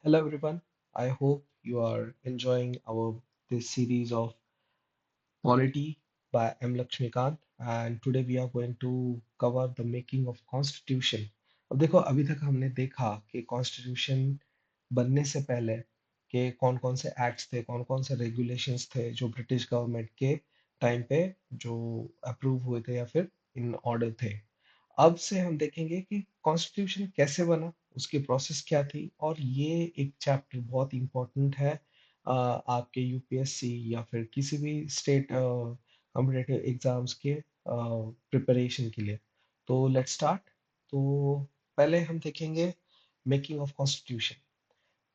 Hello everyone. I hope you are enjoying our this series of Polity by M. Lakshmikant, and today we are going to cover the making of Constitution. अब देखो अभी तक हमने देखा कि constitution बनने से पहले के कौन कौन से एक्ट्स थे, कौन कौन से रेगुलेशंस थे जो ब्रिटिश गवर्नमेंट के टाइम पे जो अप्रूव हुए थे या फिर इन ऑर्डर थे। अब से हम देखेंगे कि कॉन्स्टिट्यूशन कैसे बना, उसकी प्रोसेस क्या थी, और ये एक चैप्टर बहुत इंपॉर्टेंट है आपके यूपीएससी या फिर किसी भी स्टेट कॉम्पिटिटिव एग्जाम्स के प्रिपरेशन के लिए। तो लेट्स स्टार्ट। तो पहले हम देखेंगे मेकिंग ऑफ कॉन्स्टिट्यूशन।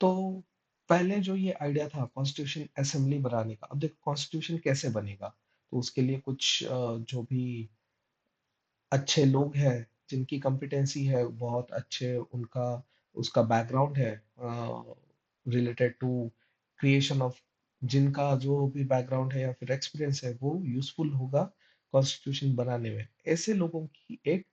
तो पहले जो ये आइडिया था कॉन्स्टिट्यूशन असेंबली बनाने का, अब देखो कॉन्स्टिट्यूशन कैसे बनेगा। तो उसके लिए कुछ जो भी अच्छे लोग हैं जिनकी कॉम्पिटेंसी है बहुत अच्छे, उनका उसका बैकग्राउंड है रिलेटेड टू क्रिएशन ऑफ, जिनका जो भी बैकग्राउंड है या फिर एक्सपीरियंस है वो यूजफुल होगा कॉन्स्टिट्यूशन बनाने में, ऐसे लोगों की एक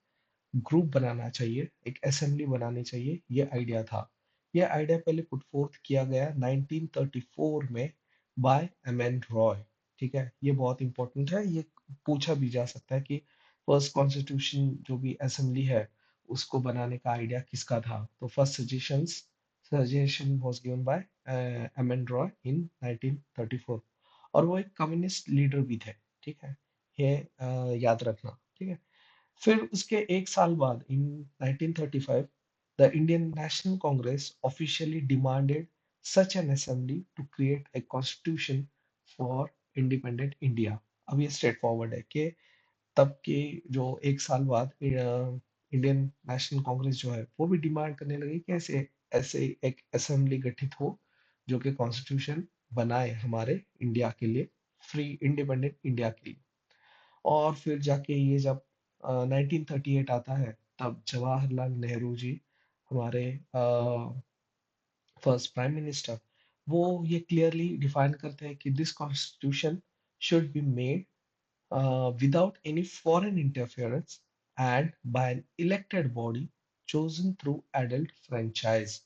ग्रुप बनाना चाहिए, एक असेंबली बनानी चाहिए, ये आइडिया था। ये आइडिया पहले पुट फोर्थ किया गया 1934 में बाय एम एन रॉय। ठीक है, ये बहुत इंपॉर्टेंट है, ये पूछा भी जा सकता है कि फर्स्ट कॉन्स्टिट्यूशन जो भी असेंबली है उसको बनाने का आइडिया किसका था। तो first suggestion was given by M N Roy in 1934, और वो एक कम्युनिस्ट लीडर भी थे। ठीक है, ये याद रखना। ठीक है, फिर उसके एक साल बाद in 1935 the Indian National Congress officially demanded such an assembly to create a constitution for independent India. अब ये स्ट्रेट फॉरवर्ड है कि तब के जो एक साल बाद इंडियन नेशनल कांग्रेस जो है वो भी डिमांड करने लगी कि ऐसे ऐसे एक असेंबली गठित हो जो कि कॉन्स्टिट्यूशन बनाए हमारे इंडिया के लिए, फ्री इंडिपेंडेंट इंडिया के लिए। और फिर जाके ये जब 1938 आता है तब जवाहरलाल नेहरू जी, हमारे फर्स्ट प्राइम मिनिस्टर, वो ये क्लियरली डिफाइन करते हैं कि this constitution should be made without any foreign interference and by an elected body chosen through adult franchise।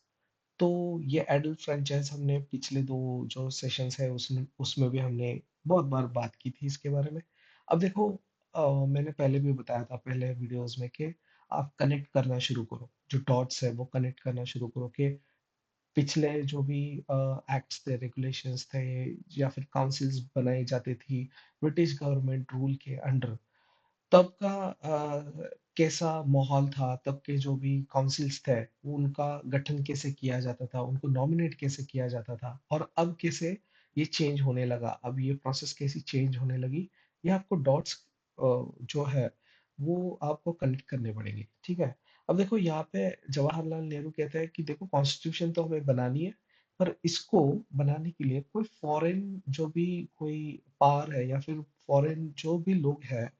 तो ये एडल्ट फ्रेंचाइज हमने पिछले दो जो सेशंस है उसमें उसमें भी हमने बहुत बार बात की थी इसके बारे में। अब देखो मैंने पहले भी बताया था पहले वीडियोस में कि आप कनेक्ट करना शुरू करो, जो डॉट्स है वो कनेक्ट करना शुरू करो कि पिछले जो भी एक्ट्स थे, रेगुलेशंस थे या फिर काउंसिल्स बनाई जाती थी ब्रिटिश गवर्नमेंट रूल के अंडर, तब का कैसा माहौल था, तब के जो भी काउंसिल्स थे वो उनका गठन कैसे किया जाता था, उनको नॉमिनेट कैसे किया जाता था, और अब कैसे ये चेंज होने लगा, अब ये प्रोसेस कैसी चेंज होने लगी। ये आपको डॉट्स जो है वो आपको कनेक्ट करने पड़ेंगे। ठीक है, अब देखो यहाँ पे जवाहरलाल नेहरू कहते हैं कि देखो कॉन्स्टिट्यूशन तो हमें बनानी है, पर इसको बनाने के लिए कोई फॉरेन जो भी कोई पावर है या फिर फॉरेन जो भी लोग हैं,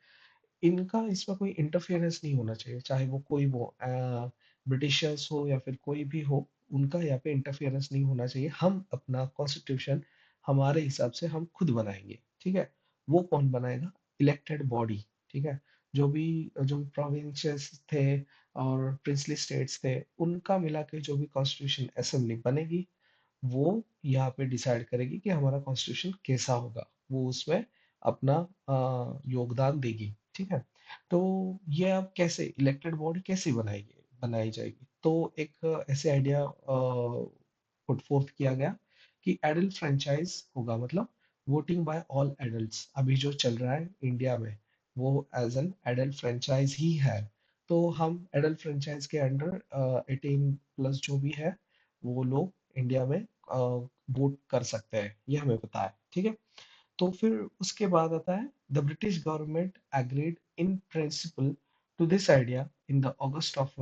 इनका इसमें कोई इंटरफेरेंस नहीं होना चाहिए, चाहे वो कोई वो ब्रिटिशर्स हो या फिर कोई भी हो, उनका यहाँ पे इंटरफेरेंस नहीं होना चाहिए। हम अपना कॉन्स्टिट्यूशन हमारे हिसाब से हम खुद बनाएंगे। ठीक है, वो कौन बनाएगा? Elected body. ठीक है, जो भी प्रोविंसेस थे और प्रिंसली स्टेट्स थे, उनका मिला के जो भी कॉन्स्टिट्यूशन असेंबली बनेगी वो यहाँ पे डिसाइड करेगी कि हमारा कॉन्स्टिट्यूशन कैसा होगा, वो उसमें अपना योगदान देगी। ठीक है, तो ये अब कैसे इलेक्टेड बॉडी कैसे बनाएगी बनाई जाएगी, तो एक ऐसे आइडिया पुट फोर्थ किया गया कि एडल्ट फ्रेंचाइज होगा, मतलब वोटिंग बाय ऑल एडल्ट्स। अभी जो चल रहा है इंडिया में वो एज एन एडल्ट फ्रेंचाइज ही है। तो हम एडल्ट फ्रेंचाइज के अंडर 18 प्लस जो भी है वो लोग इंडिया में वोट कर सकते हैं, ये हमें पता है। ठीक है, तो फिर उसके बाद आता है the British government agreed in principle to this idea in the August of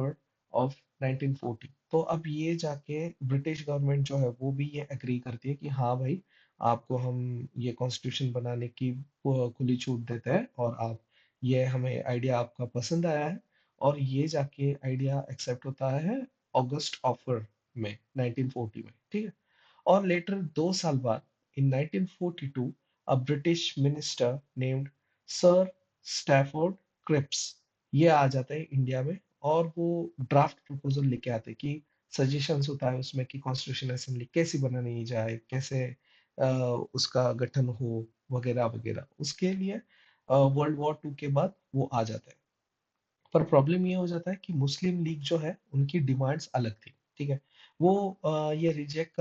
1940। तो अब ये जाके ब्रिटिश गवर्नमेंट जो है वो भी ये एग्री करती है कि हाँ भाई, आपको हम ये कॉन्स्टिट्यूशन बनाने की खुली छूट देते हैं, और आप ये हमें आइडिया आपका पसंद आया है, और ये जाके आइडिया एक्सेप्ट होता है अगस्त ऑफर में 1940 में। ठीक है, और लेटर 2 साल बाद in 1942 a British minister named sir Stafford Cripps ये आ जाते हैं इंडिया में, और वो ड्राफ्ट प्रपोजल लेके आते हैं कि सजेशंस होता है उसमें कि कॉन्स्टिट्यूशन असेंबली कैसी बनानी जाए, कैसे उसका गठन हो, वगैरह वगैरह। उसके लिए वर्ल्ड वॉर टू के बाद वो आ जाता है। पर प्रॉब्लम ये हो जाता है कि मुस्लिम लीग जो है उनकी डिमांड्स अलग थी। ठीक है, वो ये रिजेक्ट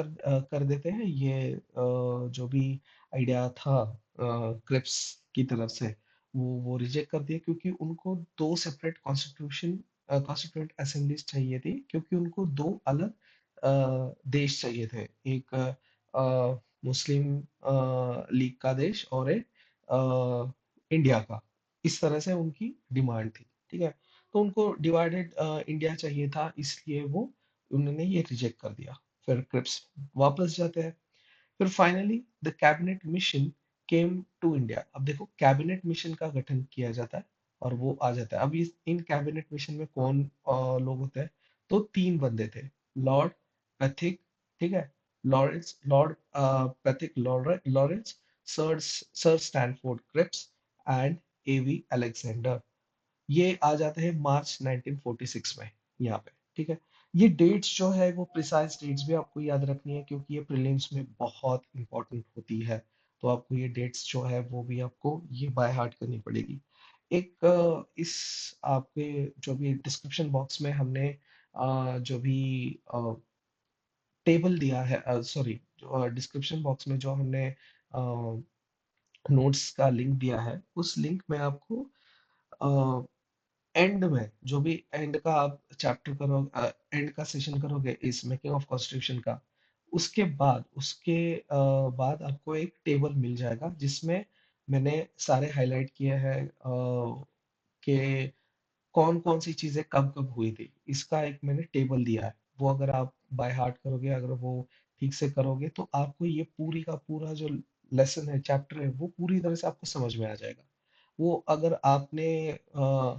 कर देते हैं ये जो भी आइडिया था क्रिप्स की तरफ से, वो रिजेक्ट कर दिया, क्योंकि उनको दो सेपरेट कॉन्स्टिट्यूएंट असेंबलीज चाहिए थी, क्योंकि उनको दो अलग देश चाहिए थे। एक मुस्लिम लीग का देश और एक इंडिया का। इस तरह से उनकी डिमांड थी। ठीक है, तो उनको डिवाइडेड इंडिया चाहिए था, इसलिए वो उन्होंने ये रिजेक्ट कर दिया। फिर क्रिप्स वापस जाते हैं। फिर finally the cabinet mission came to India. अब देखो, कैबिनेट मिशन का गठन किया जाता है और वो आ जाता है। अब इस इन कैबिनेट मिशन में कौन लोग होते हैं? तो तीन बंदे थे। लॉर्ड पैथिक, ठीक है, lord Pethick Lawrence, sir sir Stanford Cripps and A V Alexander. ये आ जाते हैं मार्च 1946 में यहाँ पे। ठीक है, ये डेट्स जो है वो प्रिसाइज डेट्स भी आपको याद रखनी है, क्योंकि ये प्रीलिम्स में बहुत इंपॉर्टेंट होती है। तो आपको ये डेट्स जो है वो भी आपको ये बाय हार्ट करनी पड़ेगी। एक इस आपके जो भी डिस्क्रिप्शन बॉक्स में हमने जो भी टेबल दिया है, सॉरी, डिस्क्रिप्शन बॉक्स में जो हमने नोट्स का लिंक दिया है, उस लिंक में आपको एंड में जो भी एंड का आप चैप्टर करो, एंड का सेशन करोगे इस मेकिंग ऑफ कॉन्स्टिट्यूशन का, उसके बाद आपको एक टेबल मिल जाएगा जिसमें मैंने सारे हाईलाइट किए हैं कि कौन कौन सी चीजें कब कब हुई थी। इसका एक मैंने टेबल दिया है, वो अगर आप बाय हार्ट करोगे, अगर वो ठीक से करोगे, तो आपको ये पूरी का पूरा जो लेसन है, चैप्टर है, वो पूरी तरह से आपको समझ में आ जाएगा। वो अगर आपने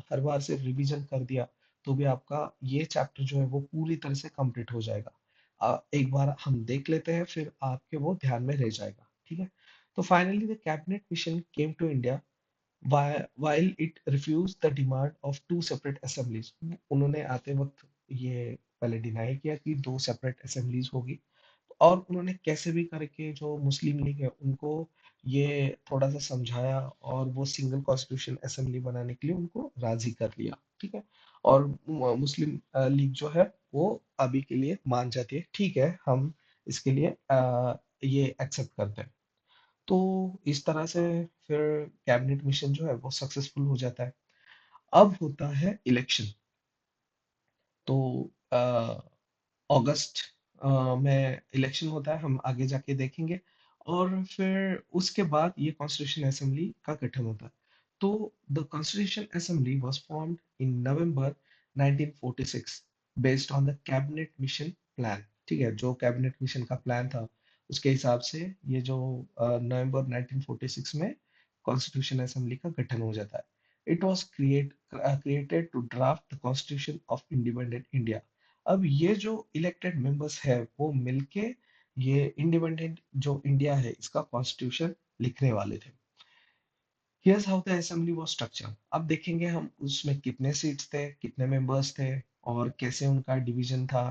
हर बार से रिवीजन कर दिया, तो भी आपका ये चैप्टर जो है वो पूरी तरह से कंप्लीट हो जाएगा। एक बार हम देख लेते हैं, फिर आपके वो ध्यान में रह जाएगा। ठीक है, तो finally the cabinet mission came to India while it refused the demand of two separate assemblies। उन्होंने आते वक्त ये पहले डिनाई किया कि दो सेपरेट असेंबलीज होगी, और उन्होंने कैसे भी करके जो मुस्लिम लीग है उनको ये थोड़ा सा समझाया, और वो सिंगल कॉन्स्टिट्यूशन असेंबली बनाने के लिए उनको राजी कर लिया। ठीक है, और मुस्लिम लीग जो है वो अभी के लिए मान जाती है, ठीक है, हम इसके लिए ये एक्सेप्ट करते हैं। तो इस तरह से फिर कैबिनेट मिशन जो है वो सक्सेसफुल हो जाता है। अब होता है इलेक्शन। तो अगस्त में इलेक्शन होता है, हम आगे जाके देखेंगे। और फिर उसके बाद ये कॉन्स्टिट्यूशन असेंबली का गठन होता है। तो the constitution assembly was formed in November 1946 based on the cabinet mission plan. ठीक है, जो कैबिनेट मिशन का प्लान था उसके हिसाब से ये जो नवंबर 1946 में कॉन्स्टिट्यूशन असेंबली का गठन हो जाता है। It was created to draft the constitution of independent India. अब ये जो इलेक्टेड मेंबर्स है वो मिलके ये इंडिपेंडेंट जो इंडिया है इसका कॉन्स्टिट्यूशन लिखने वाले थे। Here's how the assembly was structure. अब देखेंगे हम उसमें कितने सीट्स थे, कितने मेंबर्स थे, और कैसे उनका डिवीजन था,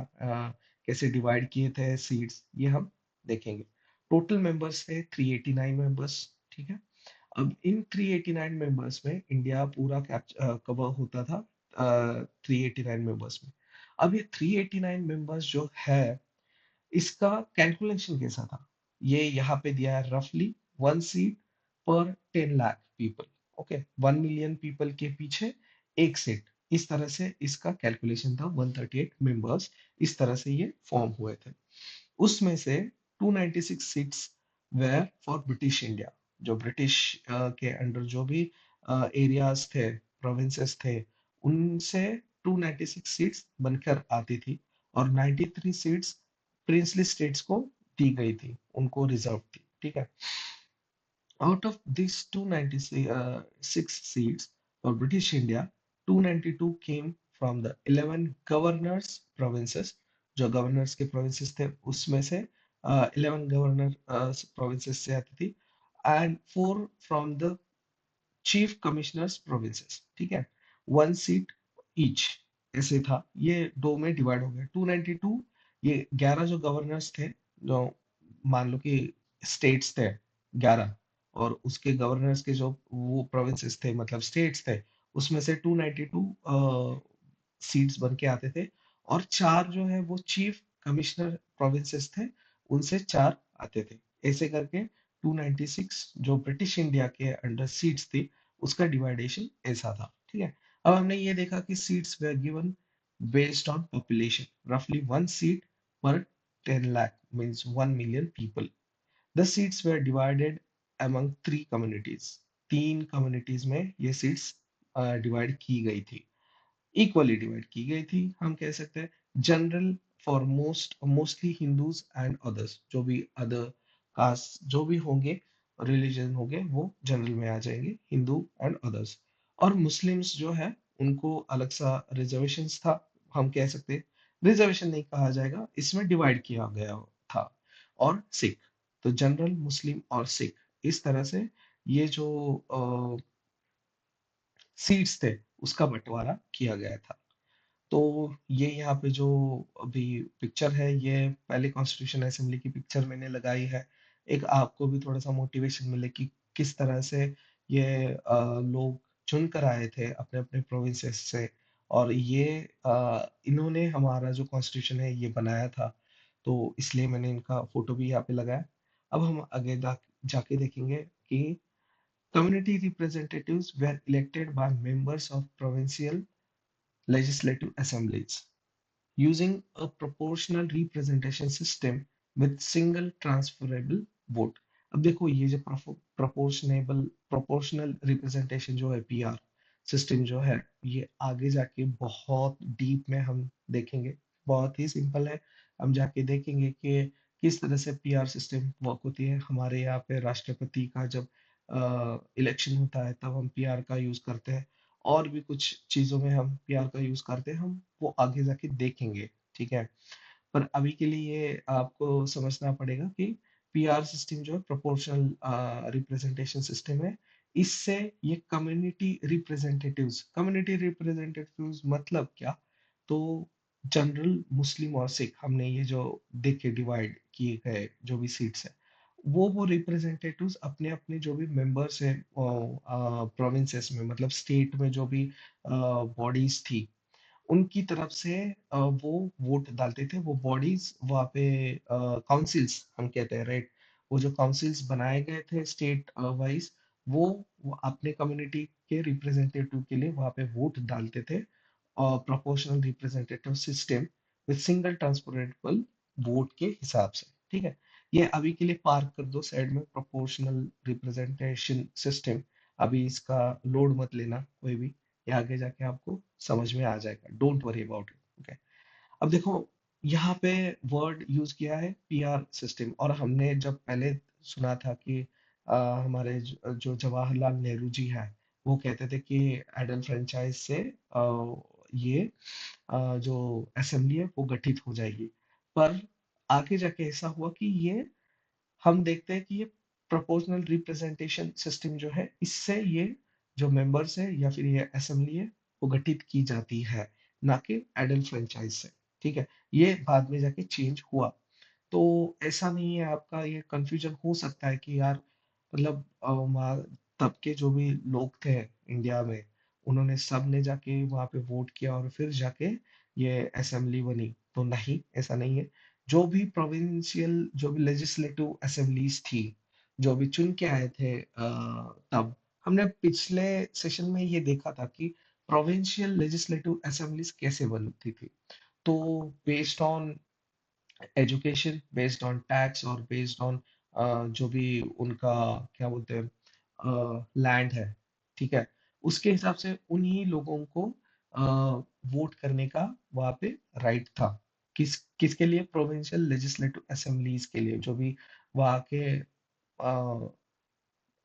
कैसे डिवाइड किए थे सीट्स, ये हम देखेंगे। टोटल मेंबर्स थे 389 मेंबर्स। ठीक है, अब इन 389 मेंबर्स में इंडिया पूरा कवर होता था 389 मेंबर्स में। अब ये 389 मेंबर्स जो है इसका कैलकुलेशन कैसा था, ये यहाँ पे दिया है रफली 1 सीट पर 10 lakh people. Okay, 1 million people के पीछे एक सीट। इस तरह से इसका कैलकुलेशन था, 138 मेंबर्स इस तरह से ये फॉर्म हुए थे। उसमें से 296 seats were for British India. जो ब्रिटिश के अंडर जो भी एरियाज थे, प्रोविंसेस थे, उनसे 296 सीट्स बनकर आती थी, और 93 सीट्स प्रिंसली स्टेट्स को दी गई थी, उनको रिजर्व थी। ठीक है, out of these 296 seats for British India, 292 came from the 11 governors provinces। जो गवर्नर्स के प्रोविंसेस थे उसमें से 11 गवर्नर प्रोविंसेस से आती थी, and 4 from the chief commissioners provinces. ठीक है, 1 सीट ईच ऐसे था, ये दो में डिवाइड हो गया। 292 ये 11 जो गवर्नर्स थे, जो मान लो कि स्टेट्स थे 11, और उसके गवर्नर्स के जो वो प्रोविंसेस थे मतलब स्टेट्स थे, उसमें से 292 सीट्स बन के आते थे, और चार जो है वो चीफ कमिश्नर प्रोविंसेस थे, उनसे चार आते थे। ऐसे करके 296 जो ब्रिटिश इंडिया के अंडर सीट्स थी, उसका डिवाइडेशन ऐसा था। ठीक है। अब हमने ये देखा कि seats were given based on population, roughly one seat per 10 lakh means 1 million people. The seats were divided among three communities. तीन communities में ये seats divide की गई थी, इक्वली डिवाइड की गई थी, हम कह सकते हैं। General for mostly Hindus and others, जो भी अदर कास्ट जो भी होंगे, रिलीजन होंगे, वो जनरल में आ जाएंगे, हिंदू एंड अदर्स। और मुस्लिम्स जो है उनको अलग सा रिजर्वेशन था, हम कह सकते हैं। रिजर्वेशन नहीं कहा जाएगा, इसमें डिवाइड किया गया था। और सिख, तो जनरल, मुस्लिम और सिख, इस तरह से ये जो सीट्स थे उसका बंटवारा किया गया था। तो ये यहाँ पे जो अभी पिक्चर है, ये पहले कॉन्स्टिट्यूशन असेंबली की पिक्चर मैंने लगाई है, एक आपको भी थोड़ा सा मोटिवेशन मिले कि किस तरह से ये लोग चुन कर आए थे अपने अपने प्रोविंसेस से, और ये इन्होंने हमारा जो कॉन्स्टिट्यूशन है ये बनाया था। तो इसलिए मैंने इनका फोटो भी यहाँ पे लगाया। अब हम आगे जाके देखेंगे कि community representatives were elected by members of provincial legislative assemblies using a proportional representation system with single transferable vote। अब देखो ये जो प्रोपोर्शनल रिप्रेजेंटेशन जो है, पीआर सिस्टम जो है, ये आगे जाके बहुत डीप में हम देखेंगे। बहुत ही सिंपल है, हम जाके देखेंगे कि किस तरह से पीआर सिस्टम वर्क होती है। हमारे यहाँ पे राष्ट्रपति का जब इलेक्शन होता है तब हम पीआर का यूज करते हैं, और भी कुछ चीजों में हम पीआर का यूज करते हैं, हम वो आगे जाके देखेंगे। ठीक है। पर अभी के लिए ये आपको समझना पड़ेगा कि पीआर सिस्टम जो है प्रोपोर्शनल रिप्रेजेंटेशन सिस्टम है। इससे ये कम्युनिटी रिप्रेजेंटेटिव्स मतलब क्या, तो जनरल, मुस्लिम और सिख, हमने ये जो देखे डिवाइड किए गए जो भी सीट्स है, वो रिप्रेजेंटेटिव्स अपने अपने जो भी मेंबर्स है प्रोविंसेस में मतलब स्टेट में जो भी बॉडीज थी, उनकी तरफ से वो वोट डालते थे। वो बॉडीज वहाँ पे काउंसिल्स हम कहते हैं, राइट। वो जो काउंसिल्स बनाए गए थे स्टेट वाइज, वो अपने कम्युनिटी के रिप्रेजेंटेटिव के लिए वहाँ पे वोट डालते थे, और proportional representative system with single transferable vote के हिसाब से। ठीक है। ये अभी के लिए पार्क कर दो साइड में, प्रोपोर्शनल रिप्रेजेंटेशन सिस्टम। अभी इसका लोड मत लेना कोई भी, ये आगे जाके आपको समझ में आ जाएगा, don't worry about it. Okay. अब देखो यहाँ पे वर्ड यूज किया है पीआर सिस्टम, और हमने जब पहले सुना था कि हमारे जो जवाहरलाल नेहरू जी हैं, वो कहते थे कि एडल फ्रेंचाइज से ये जो असेंबली है वो गठित हो जाएगी। पर आगे जाके ऐसा हुआ कि ये, हम देखते हैं कि ये प्रोपोर्शनल रिप्रेजेंटेशन सिस्टम जो है, इससे ये जो मेंबर्स है या फिर ये असेंबली है वो गठित की जाती है, ना कि एडल फ्रेंचाइज से। ठीक है। ये बाद में जाके चेंज हुआ। तो ऐसा नहीं है, आपका ये कंफ्यूजन हो सकता है कि यार मतलब तब के जो भी लोग थे इंडिया में, उन्होंने सब ने जाके वहां पे वोट किया और फिर जाके ये असेंबली बनी, तो नहीं, ऐसा नहीं है। जो भी प्रोविंशियल जो भी लेजिस्लेटिव असेंबलीज थी, जो भी चुन के आए थे तब हमने पिछले सेशन में ये देखा था कि प्रोविंशियल लेजिस्लेटिव असेंबलीज कैसे बनती थी। तो based on education, based on tax, और बेस्ड ऑन जो भी उनका क्या बोलते हैं लैंड है, ठीक है, उसके हिसाब से उन्हीं लोगों को वोट करने का वहाँ पे राइट था। किसके लिए? प्रोविंशियल लेजिस्लेटिव असेंबलीज के लिए, जो भी वहाँ के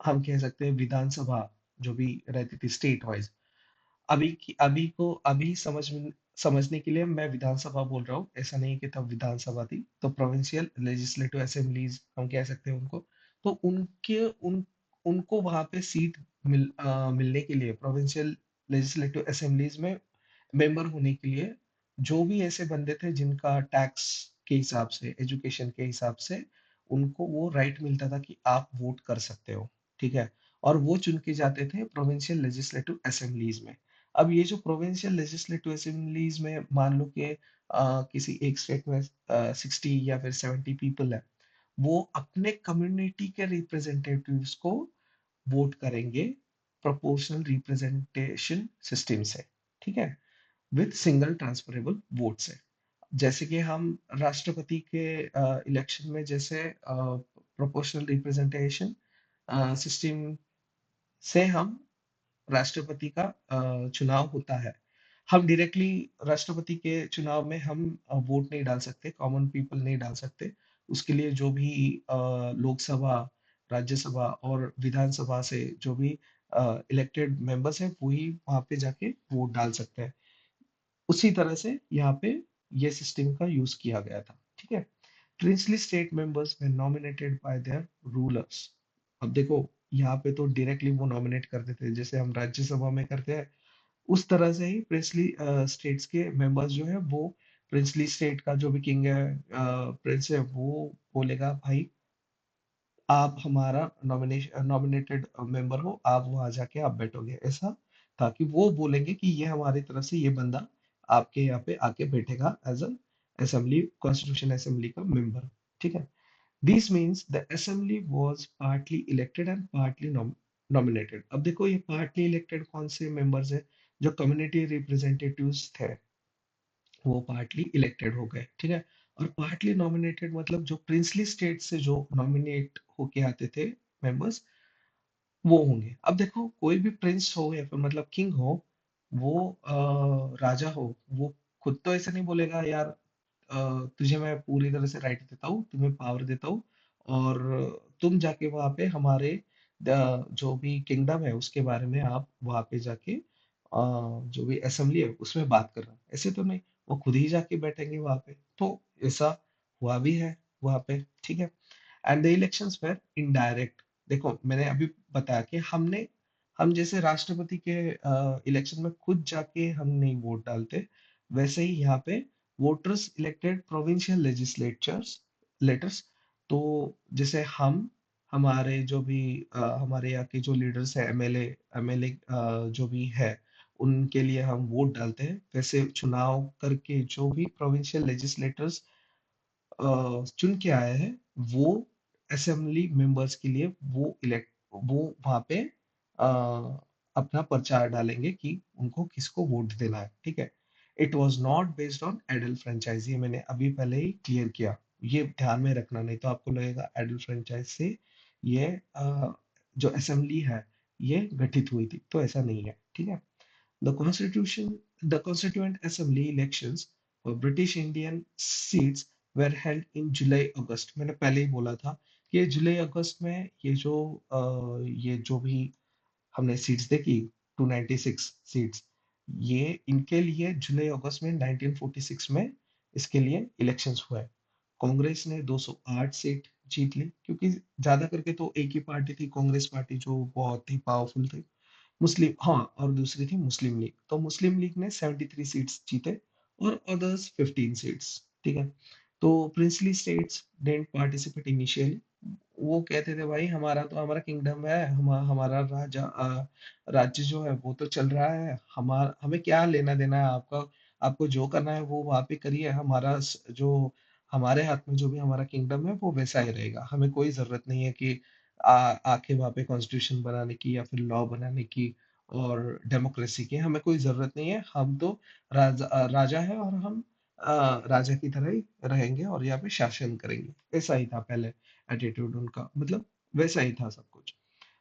हम कह सकते हैं विधानसभा जो भी रहती थी स्टेट वाइज। अभी समझने के लिए मैं विधानसभा बोल रहा हूँ, ऐसा नहीं कि तब विधानसभा थी। तो प्रोविंशियल लेजिस्लेटिव असेंबलीज हम कह सकते हैं उनको। तो उनको वहां पे सीट मिलने के लिए, प्रोविंशियल लेजिस्लेटिव असेंबलीज में मेंबर होने के लिए, जो भी ऐसे बंदे थे जिनका टैक्स के हिसाब से, एजुकेशन के हिसाब से उनको वो राइट मिलता था कि आप वोट कर सकते हो, ठीक है? और वो चुन के जाते थे प्रोविंशियल लेजिस्लेटिव असेंबलीज में। अब ये जो प्रोविंशियल लेजिस्लेटिव असेंबलीज में मान लो कि किसी एक स्टेट में 60 या फिर 70 पीपल है, वो अपने कम्युनिटी के रिप्रेजेंटेटिव्स को वोट करेंगे प्रोपोर्शनल रिप्रेजेंटेशन सिस्टम से, ठीक है? विद सिंगल ट्रांसफरेबल वोट से। जैसे कि हम राष्ट्रपति के इलेक्शन में जैसे प्रोपोर्शनल रिप्रेजेंटेशन सिस्टम से हम राष्ट्रपति का चुनाव होता है। हम डायरेक्टली राष्ट्रपति के चुनाव में हम वोट नहीं डाल सकते, कॉमन पीपल नहीं डाल सकते। उसके लिए जो भी लोकसभा, राज्यसभा और विधानसभा से जो भी इलेक्टेड मेंबर्स हैं, वही वहाँ पे जाके वोट डाल सकते हैं। उसी तरह से यहाँ पे ये सिस्टम का यूज किया गया था, ठीक है? Princely state members were nominated by their rulers. अब देखो यहाँ पे तो डायरेक्टली वो नॉमिनेट करते थे जैसे हम राज्यसभा में करते हैं, उस तरह से ही प्रिंसली स्टेट्स के मेंबर्स जो है वो प्रिंसली स्टेट का जो भी किंग है, प्रिंस है, वो बोलेगा भाई आप हमारा नॉमिनेटेड मेंबर हो, आप वहां जाके आप बैठोगे, ऐसा था कि वो बोलेंगे कि ये हमारी तरफ से ये बंदा आपके यहाँ पे आके बैठेगा as a assembly, constitution assembly का मेंबर, ठीक है? This means the assembly was partly elected and partly nominated. अब देखो ये पार्टली इलेक्टेड कौन से मेंबर्स है? जो कम्युनिटी रिप्रेजेंटेटिव्स थे वो पार्टली इलेक्टेड हो गए, ठीक है? और पार्टली नॉमिनेटेड मतलब जो प्रिंसली स्टेट से जो नॉमिनेट होके आते थे मेंबर्स, वो होंगे। अब देखो कोई भी प्रिंस हो या फिर मतलब किंग हो, वो राजा हो, वो खुद तो ऐसे नहीं बोलेगा यार तुझे मैं पूरी तरह से राइट देता हूँ, तुम्हें पावर देता हूँ और तुम जाके वहां पे हमारे जो भी किंगडम है उसके बारे में आप वहां पे जाके जो भी असेंबली है उसमें बात करना, ऐसे तो नहीं। वो खुद ही जाके बैठेंगे वहां पे, तो ऐसा हुआ भी है वहां पे, ठीक है? And the elections were indirect. देखो मैंने अभी बताया कि हम जैसे राष्ट्रपति के इलेक्शन में खुद जाके हम नहीं वोट डालते, वैसे ही यहाँ पे voters elected provincial legislatures letters. तो जैसे हम हमारे जो भी हमारे यहाँ के जो लीडर्स हैं, एमएलए जो भी है, उनके लिए हम वोट डालते हैं, वैसे चुनाव करके जो भी प्रोविंशियल लेजिस्लेटर्स चुन के आए हैं, वो असेंबली मेंबर्स के लिए वो वहां पे अपना प्रचार डालेंगे कि उनको किसको वोट देना है, ठीक है? It was not based on adult franchise, ये मैंने अभी पहले ही क्लियर किया, ये ध्यान में रखना, नहीं तो आपको लगेगा एडल फ्रेंचाइज से ये जो असेंबली है ये गठित हुई थी, तो ऐसा नहीं है, ठीक है? The Constitution, the Constituent Assembly elections for British Indian seats were held in July August। मैंने पहले ही बोला था कि जुलाई अगस्त में ये जो भी हमने सीट्स देखी 296 सीट्स, ये इनके लिए जुलाई अगस्त में 1946 में इसके लिए इलेक्शंस हुए। कांग्रेस ने 208 सीट जीत ली, क्योंकि ज्यादा करके तो एक ही पार्टी थी, कांग्रेस पार्टी, जो बहुत ही पावरफुल थी। मुस्लिम, हाँ, और दूसरी थी मुस्लिम लीग, तो मुस्लिम लीग ने 73 सीट्स जीते और अदर्स 15 सीट्स, ठीक है? तो princely states didn't participate initially. वो कहते थे भाई हमारा तो हमारा किंगडम है, हमारा राज्य जो है वो तो चल रहा है, हमें क्या लेना देना है आपका? आपको जो करना है वो वहां पे करिए, जो हमारे हाथ में जो भी हमारा किंगडम है वो वैसा ही रहेगा, हमें कोई जरूरत नहीं है कि आके वहां पे कॉन्स्टिट्यूशन बनाने की या फिर लॉ बनाने की और डेमोक्रेसी की, हमें कोई जरूरत नहीं है, हम तो राजा है और हम राजा की तरह ही रहेंगे और यहाँ पे शासन करेंगे, ऐसा ही था पहले एटीट्यूड उनका, मतलब वैसा ही था सब कुछ।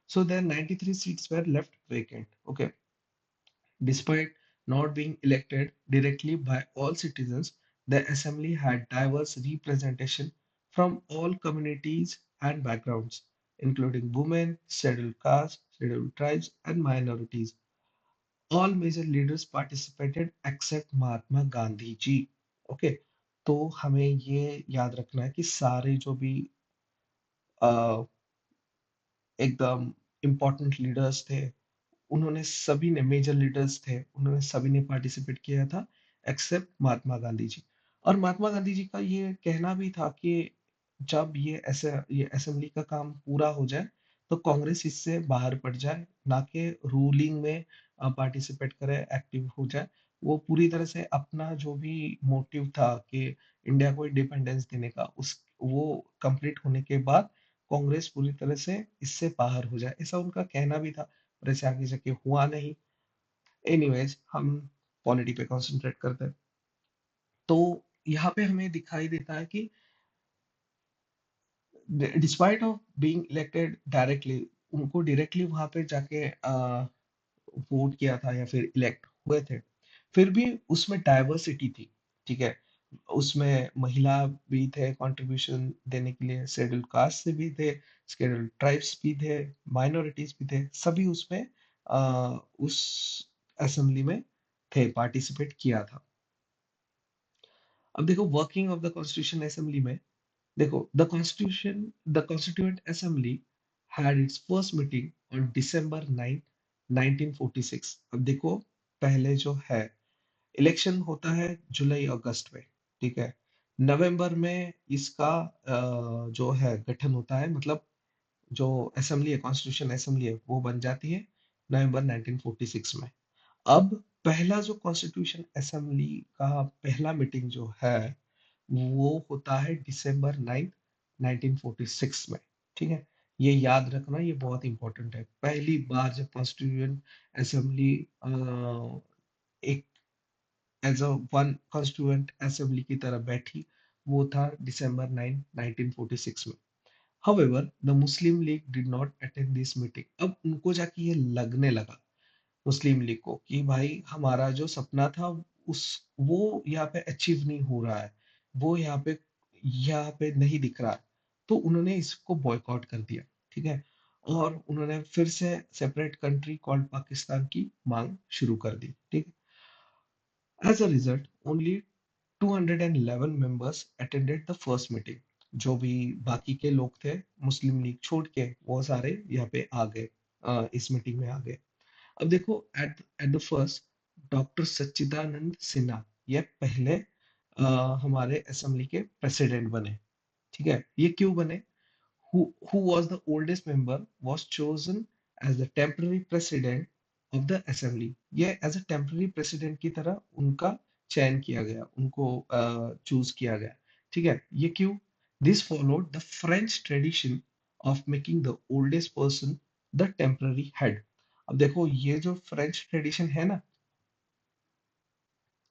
So their 93 seats were left vacant. Okay. Despite not being elected directly by all citizens, the assembly had diverse representation from all communities and backgrounds, including women, scheduled castes, scheduled tribes, and minorities. All major leaders participated except Mahatma Gandhi ji. Okay, तो हमें ये याद रखना है कि सारे जो भी एकदम इम्पोर्टेंट लीडर्स थे, उन्होंने सभी ने, मेजर लीडर्स थे, उन्होंने सभी ने पार्टिसिपेट किया था एक्सेप्ट महात्मा गांधी जी। और महात्मा गांधी जी का ये कहना भी था कि जब ये असेंबली का काम पूरा हो जाए तो कांग्रेस इससे बाहर पड़ जाए, ना कि रूलिंग में पार्टिसिपेट करे, एक्टिव हो जाए। वो पूरी तरह से अपना जो भी मोटिव था कि इंडिया को इंडिपेंडेंस देने का, उस वो कंप्लीट होने के बाद कांग्रेस पूरी तरह से इससे बाहर हो जाए, ऐसा उनका कहना भी था। पर ऐसे आगे जाके हुआ नहीं। एनीवेज, हम पॉलिटी पे कंसंट्रेट करते हैं। तो यहाँ पे हमें दिखाई देता है कि despite of being elected directly, उनको डायरेक्टली वहां पे जाके वोट किया था या फिर इलेक्ट हुए थे, फिर भी उसमें डाइवर्सिटी थी। ठीक है, उसमें महिला भी थे कंट्रीब्यूशन देने के लिए, शेड्यूल कास्ट से भी थे, शेड्यूल ट्राइब्स भी थे, माइनॉरिटीज भी थे, सभी उसमें उस असेंबली में थे, पार्टिसिपेट किया था। अब देखो working of the constitution assembly में, देखो the constituent assembly had it's first meeting on December 9, 1946। अब देखो, पहले जो है इलेक्शन होता है जुलाई अगस्त में, ठीक है। नवंबर में इसका जो है गठन होता है, मतलब जो असेंबली है, कॉन्स्टिट्यूशन असेंबली है, वो बन जाती है नवंबर 1946 में। अब पहला जो कॉन्स्टिट्यूशन असेंबली का पहला मीटिंग जो है वो होता है December 9, 1946 में। ठीक है, ये याद रखना, ये बहुत इंपॉर्टेंट है। पहली बार जब कॉन्स्टिट्यूशन असेंबली एक as a one constituent assembly की तरह बैठी, वो था December 9, 1946 में। However, the Muslim League did not attend this meeting। अब उनको जाके ये लगने लगा, मुस्लिम लीग को, कि भाई हमारा जो सपना था उस वो यहाँ पे अचीव नहीं हो रहा है, वो यहाँ पे नहीं दिख रहा है। तो उन्होंने इसको बॉयकॉट कर दिया। ठीक है, और उन्होंने फिर से सेपरेट कंट्री कॉल्ड पाकिस्तान की मांग शुरू कर दी। ठीक है, as a result only 211 members attended the first meeting। जो भी बाकी के लोग थे मुस्लिम लीग छोड़ के, वो सारे यहाँ पे आ गए, इस मीटिंग में आ गए। अब देखो, at at the first doctor Sachchidananda Sinha ये पहले हमारे असेंबली के प्रेसिडेंट बने। ठीक है, ये क्यों बने? who was the oldest member was chosen as the temporary president of the assembly। ये एज अ टेम्पररी प्रेसिडेंट की तरह उनका चयन किया गया, उनको चूज किया गया। ठीक है, ये क्यों? This followed the French tradition of making the oldest person the temporary head. अब देखो, ये जो फ्रेंच ट्रेडिशन है ना,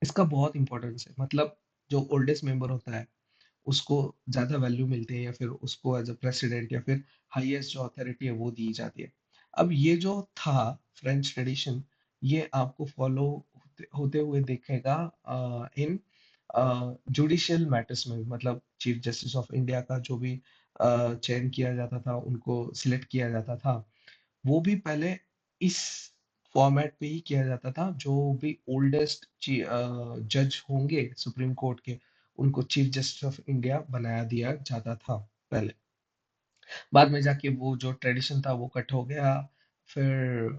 इसका बहुत इंपॉर्टेंस है। मतलब जो ओल्डेस्ट मेंबर होता है उसको ज्यादा वैल्यू मिलती है, या फिर उसको एज अ प्रेसिडेंट या फिर हाईएस्ट जो अथॉरिटी है वो दी जाती है। अब ये जो था फ्रेंच ट्रेडिशन, ये आपको फॉलो होते हुए दिखेगा इन जुडिशियल मैटर्स में। मतलब चीफ जस्टिस ऑफ इंडिया का जो भी चयन किया जाता था, उनको सिलेक्ट किया जाता था, वो भी पहले इस फॉर्मेट पे ही किया जाता था। जो भी ओल्डेस्ट जज होंगे सुप्रीम कोर्ट के, उनको चीफ जस्टिस ऑफ इंडिया बनाया दिया जाता था पहले। बाद में जाके वो जो ट्रेडिशन था वो कट हो गया, फिर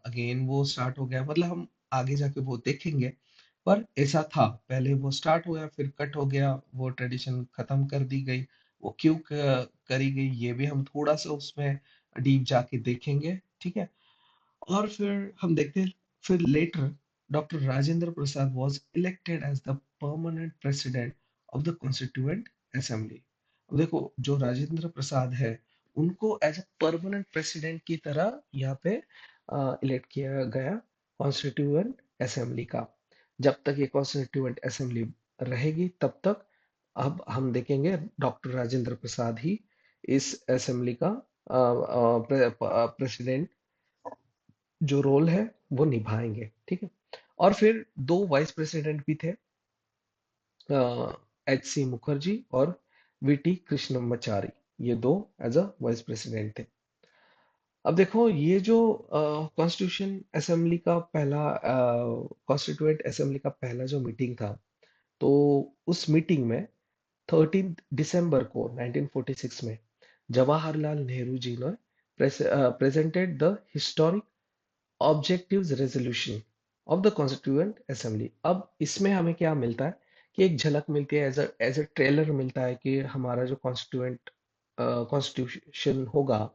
अगेन वो स्टार्ट हो गया। मतलब हम आगे जाके वो देखेंगे, पर ऐसा था, पहले वो स्टार्ट हो गया, फिर कट हो गया, वो ट्रेडिशन खत्म कर दी गई। वो क्यों करी गई, ये भी हम थोड़ा सा उसमें डीप जाके देखेंगे। ठीक है, और फिर हम देखते हैं, फिर later doctor Rajendra Prasad was elected as the permanent president of the constituent assembly। अब देखो, जो राजेंद्र प्रसाद है, उनको एज अ परमानेंट प्रेसिडेंट की तरह यहाँ पे इलेक्ट किया गया कॉन्स्टिट्यूएंट असेंबली का। जब तक ये कॉन्स्टिट्यूएंट असेंबली रहेगी तब तक अब हम देखेंगे डॉक्टर राजेंद्र प्रसाद ही इस असेंबली का प्रेसिडेंट जो रोल है वो निभाएंगे। ठीक है, और फिर दो वाइस प्रेसिडेंट भी थे, H.C. मुखर्जी और V.T. कृष्णमाचारी। ये दो एज अ वाइस प्रेसिडेंट थे। अब देखो, ये जो कॉन्स्टिट्यूशन असेंबली का पहला कॉन्स्टिट्यूएंट असेंबली का पहला जो मीटिंग था, तो उस मीटिंग में 13 दिसंबर को 1946 में जवाहरलाल नेहरू जी ने presented the historic objectives resolution of the constituent assembly. अब इसमें हमें क्या मिलता है कि एक झलक मिलती है, एज अ ट्रेलर मिलता है कि हमारा जो कॉन्स्टिट्यूशन होगा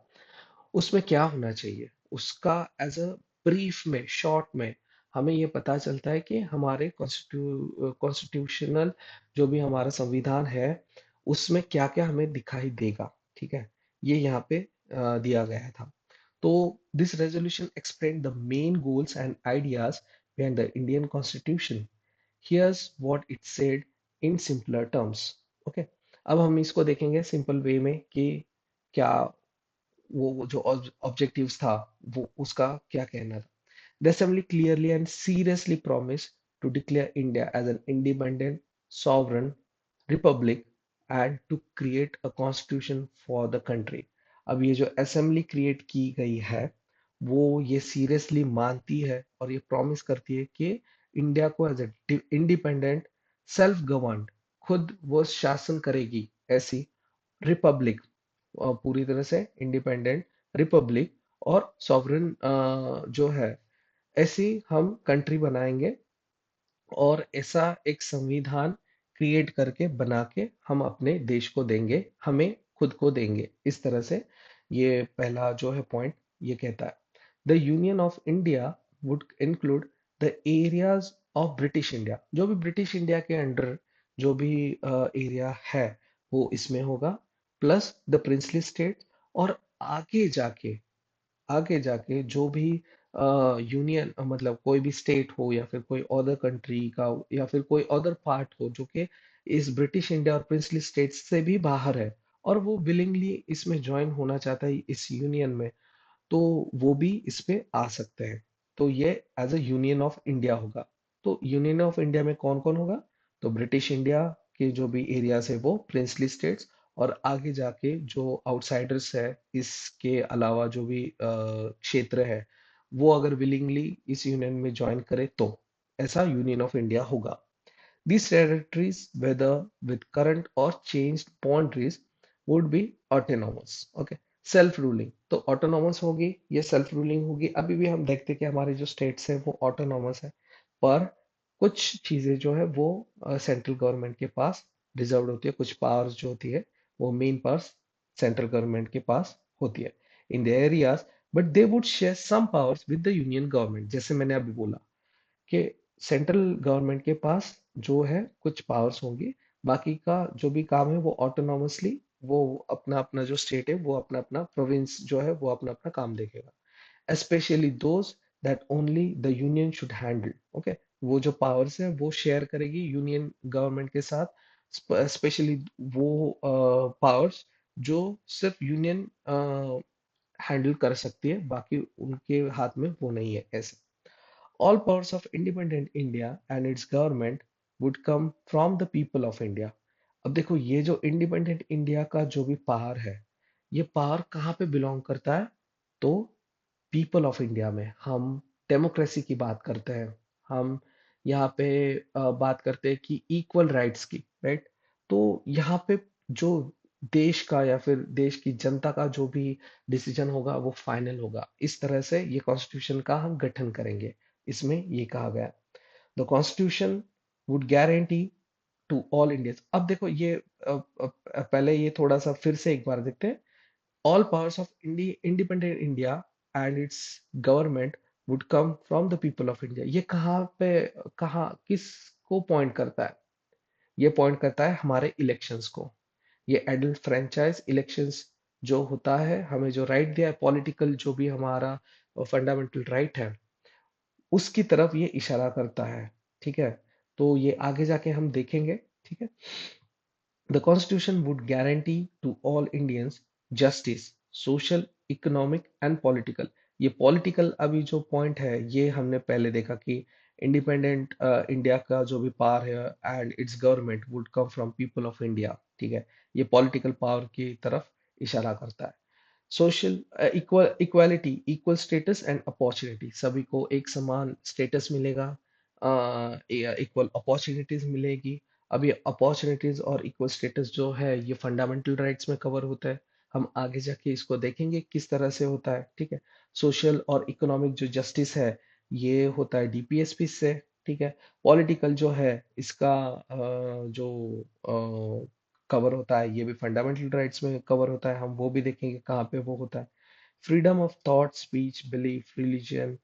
उसमें क्या होना चाहिए। उसका एज अ ब्रीफ में, शॉर्ट में हमें ये पता चलता है कि हमारे कॉन्स्टिट्यूशनल जो भी हमारा संविधान है उसमें क्या क्या हमें दिखाई देगा। ठीक है, ये यहाँ पे दिया गया था। तो this resolution explain the main goals and ideas behind the Indian constitution. Here's what it said in simpler terms. Okay, अब हम इसको देखेंगे सिंपल वे में कि क्या वो जो ऑब्जेक्टिव्स था वो उसका क्या कहना था। The Assembly clearly and seriously promised to declare India as an independent, sovereign republic and to create a constitution for the country. अब ये जो असेंबली क्रिएट की गई है वो ये सीरियसली मानती है और ये प्रॉमिस करती है कि इंडिया को as a independent, self governed, खुद वो शासन करेगी ऐसी रिपब्लिक, पूरी तरह से इंडिपेंडेंट रिपब्लिक और सॉवरेन जो है ऐसी हम कंट्री बनाएंगे और ऐसा एक संविधान क्रिएट करके बना के हम अपने देश को देंगे, हमें खुद को देंगे। इस तरह से ये पहला जो है पॉइंट ये कहता है। The union of India would include the areas of British India. जो भी ब्रिटिश इंडिया के अंडर जो भी एरिया है वो इसमें होगा, प्लस द प्रिंसली स्टेट। और आगे जाके आगे जाके जो भी यूनियन मतलब कोई भी स्टेट हो या फिर कोई अदर कंट्री का या फिर कोई अदर पार्ट हो जो कि इस ब्रिटिश इंडिया और प्रिंसली स्टेट्स से भी बाहर है और वो विलिंगली इसमें ज्वाइन होना चाहता है इस यूनियन में, तो वो भी इस पे आ सकते हैं। तो ये as a union of India होगा। तो यूनियन ऑफ इंडिया में कौन कौन होगा? तो ब्रिटिश इंडिया के जो भी एरियाज है वो प्रिंसली स्टेट्स, और आगे जाके जो आउटसाइडर्स है इसके अलावा जो भी क्षेत्र है वो अगर विलिंगली इस यूनियन में ज्वाइन करे तो ऐसा यूनियन ऑफ इंडिया होगा। These territories, whether with current or changed boundaries, would be autonomous. Okay, self ruling तो ऑटोनॉमस होगी, ये सेल्फ रूलिंग होगी। अभी भी हम देखते हैं कि हमारे जो स्टेट्स है वो ऑटोनॉमस है, पर कुछ चीजें जो है वो सेंट्रल गवर्नमेंट के पास रिजर्व होती है। कुछ पावर्स जो होती है वो मेन पावर्स सेंट्रल गवर्नमेंट के पास होती है in the areas, but they would share some powers with the union government. जैसे मैंने अभी बोला कि सेंट्रल गवर्नमेंट के पास जो है कुछ पावर्स होंगी, बाकी का जो भी काम है वो ऑटोनॉमसली वो अपना अपना जो स्टेट है वो अपना अपना प्रोविंस जो है वो अपना अपना काम देखेगा। Specially those that only the union should handle. Okay, वो जो पावर्स है वो शेयर करेगी यूनियन गवर्नमेंट के साथ, स्पेशली वो पावर्स जो सिर्फ यूनियन हैंडल कर सकती है, बाकी उनके हाथ में वो नहीं है ऐसे। All powers of independent India and its government would come from the people of India. अब देखो ये जो इंडिपेंडेंट इंडिया का जो भी पावर है ये पावर कहाँ पे बिलोंग करता है? तो पीपल ऑफ इंडिया में। हम डेमोक्रेसी की बात करते हैं, हम यहाँ पे बात करते हैं कि इक्वल राइट्स की, राइट? तो यहाँ पे जो देश का या फिर देश की जनता का जो भी डिसीजन होगा वो फाइनल होगा। इस तरह से ये कॉन्स्टिट्यूशन का हम गठन करेंगे। इसमें ये कहा गया, the constitution would guarantee to all Indians. अब देखो ये पहले ये थोड़ा सा फिर से एक बार देखते हैं। All powers of independent India and its government would come from the people of India। ये कहाँ पे, कहाँ किसको पॉइंट करता है? ये पॉइंट करता है हमारे इलेक्शंस को। ये एडल्ट फ्रेंचाइज इलेक्शंस जो होता है, हमें जो राइट दिया है पॉलिटिकल, जो भी हमारा फंडामेंटल राइट है उसकी तरफ ये इशारा करता है। ठीक है, तो ये आगे जाके हम देखेंगे। ठीक है, The Constitution would guarantee to all Indians justice, social, economic and political। ये पॉलिटिकल अभी जो पॉइंट है ये हमने पहले देखा कि इंडिपेंडेंट इंडिया का जो भी पावर है and it's government would come from people of India. ठीक है, ये पॉलिटिकल पावर की तरफ इशारा करता है। Social equality, equal status and opportunity, सभी को एक समान स्टेटस मिलेगा, इक्वल अपॉर्चुनिटीज मिलेगी। अब ये अपॉर्चुनिटीज और इक्वल स्टेटस जो है ये फंडामेंटल राइट्स में कवर होता है। हम आगे जाके इसको देखेंगे किस तरह से होता है। ठीक है, सोशल और इकोनॉमिक जो जस्टिस है ये होता है डीपीएसपी से। ठीक है। पॉलिटिकल जो है इसका जो कवर होता है ये भी फंडामेंटल राइट्स में कवर होता है, हम वो भी देखेंगे कहाँ पे वो होता है। Freedom of thought, speech, belief, religion,